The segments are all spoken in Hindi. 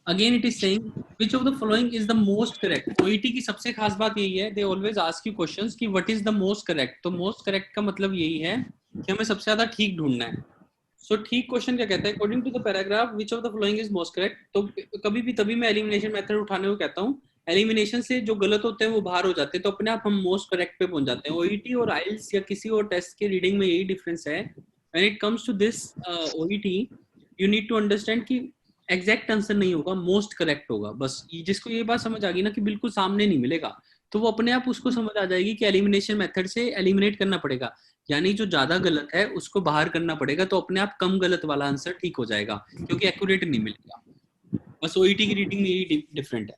Again it is saying which of the following is the most correct। OET की सबसे खास बात यही है, they always ask you questions कि what is the most correct. तो मोस्ट करेक्ट का मतलब यही है कि हमें सबसे ज्यादा ठीक ढूंढना है। सो ठीक क्वेश्चन क्या कहता है, according to the paragraph which of the following is most correct. तो कभी भी तभी मैं एलिमिनेशन मेथड उठाने को कहता हूँ, एलिमिनेशन से जो गलत होते हैं वो बाहर हो जाते हैं, तो अपने आप हम मोस्ट करेक्ट पे पहुंच जाते हैं। ओईटी और आइल्स या किसी और टेस्ट के रीडिंग में यही डिफरेंस है। When it comes to this OET, you need to understand कि एग्जैक्ट आंसर नहीं होगा, मोस्ट करेक्ट होगा। बस जिसको ये बात समझ आ गई ना कि बिल्कुल सामने नहीं मिलेगा, तो वो अपने आप उसको समझ आ जाएगी कि एलिमिनेशन मेथड से एलिमिनेट करना पड़ेगा, यानी जो ज्यादा गलत है उसको बाहर करना पड़ेगा, तो अपने आप कम गलत वाला आंसर ठीक हो जाएगा, क्योंकि एक्यूरेट नहीं मिलेगा। बस ओईटी की रीडिंग में यही डिफरेंट है।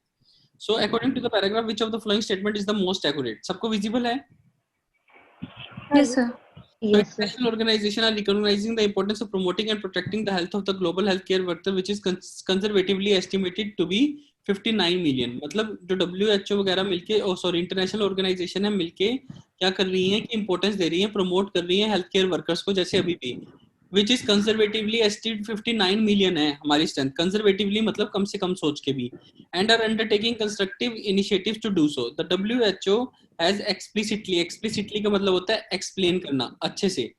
So according to the paragraph which of the following statement is the most accurate. सबको विजिबल है? Yes, sir. So Yes, sir. international organization are recognizing the importance of promoting and protecting the health of the global healthcare worker, which is conservatively estimated to be 59 million। मतलब जो WHO वगैरह मिलके, सॉरी इंटरनेशनल ऑर्गेनाइजेशन है, मिलके क्या कर रही है कि इंपॉर्टेंस दे रही है, प्रमोट कर रही है हेल्थ केयर वर्कर्स को, जैसे अभी भी, which is conservatively estimated 59 million है हमारी स्ट्रेंथ। कंजर्वेटिवली मतलब कम से कम सोच के भी। And are undertaking constructive initiatives to do so. The WHO has explicitly, explicitly का मतलब होता है एक्सप्लेन करना अच्छे से,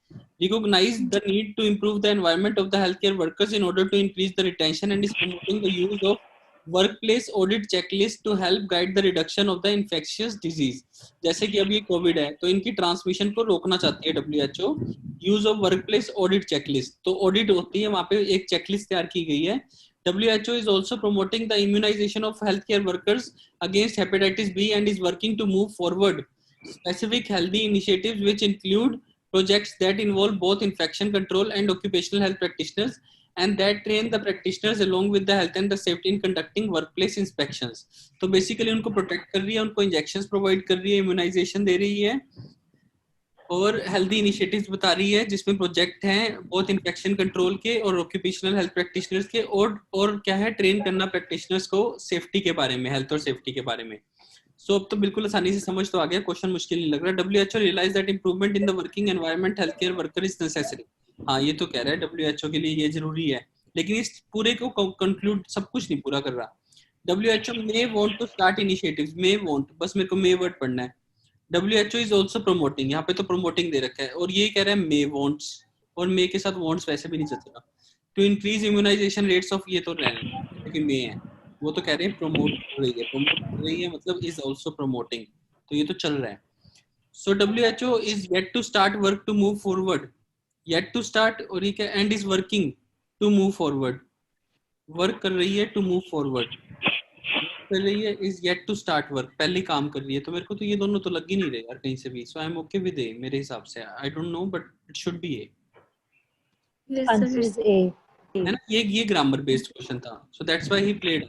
recognize the need to improve the environment of the healthcare workers in order to increase the retention, and is promoting the use of workplace audit checklist to help guide the reduction of the infectious disease। जैसे कि अभी ये कोविड है, तो इनकी ट्रांसमिशन को रोकना चाहती है WHO। Use of workplace audit checklist, तो ऑडिट होती है वहां पे, एक चेकलिस्ट तैयार की गई है। WHO is also promoting the immunization of healthcare workers against hepatitis B and is working to move forward specific healthy initiatives which include projects that involve both infection control and occupational health practitioners, and that train the practitioners along with the health and the safety in conducting workplace inspections। तो बेसिकली उनको प्रोटेक्ट कर रही है, उनको इंजेक्शंस प्रोवाइड कर रही है, इम्यूनाइजेशन दे रही है, और हेल्दी इनिशिएटिव्स बता रही है जिसमें प्रोजेक्ट हैं बहुत इन्फेक्शन कंट्रोल के और ऑक्यूपेशनल हेल्थ प्रैक्टिशनर्स के, और क्या है, ट्रेन करना प्रैक्टिशनर्स को सेफ्टी के बारे में, हेल्थ और सेफ्टी के बारे में। सो अब तो बिल्कुल आसानी से समझ तो आ गया, क्वेश्चन मुश्किल नहीं लग रहा। WHO realise that improvement in the working environment health care worker is necessary. हाँ, ये तो कह रहा है WHO के लिए ये जरूरी है, लेकिन इस पूरे को कंक्लूड सब कुछ नहीं पूरा कर रहा। WHO may want to start initiatives, may want, बस मेरे को may वर्ड पढ़ना है। WHO is also promoting, यहाँ पे तो promoting दे रखा है, और ये कह रहा है may wants, और may के साथ wants वैसे भी नहीं चलेगा। To increase immunization rates of, ये तो रहना लेकिन may है, वो तो कह रहे हैं promote कर रही है, promote कर रही है मतलब is also promoting, तो ये तो चल रहा है। So WHO is yet to start work to move forward, yet to start, और ये क्या, and is working to move forward, work कर रही है to move forward, कर रही है, is yet to start work, पहले काम कर रही है। तो मेरे को तो ये दोनों तो लग ही नहीं रहे यार कहीं से भी। So I'm okay with A मेरे हिसाब से, I don't know but it should be A। Yes, Answer sir. is A. है ना, ये ग्रामर बेस्ड क्वेश्चन था, so that's why he played,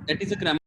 that is a grammar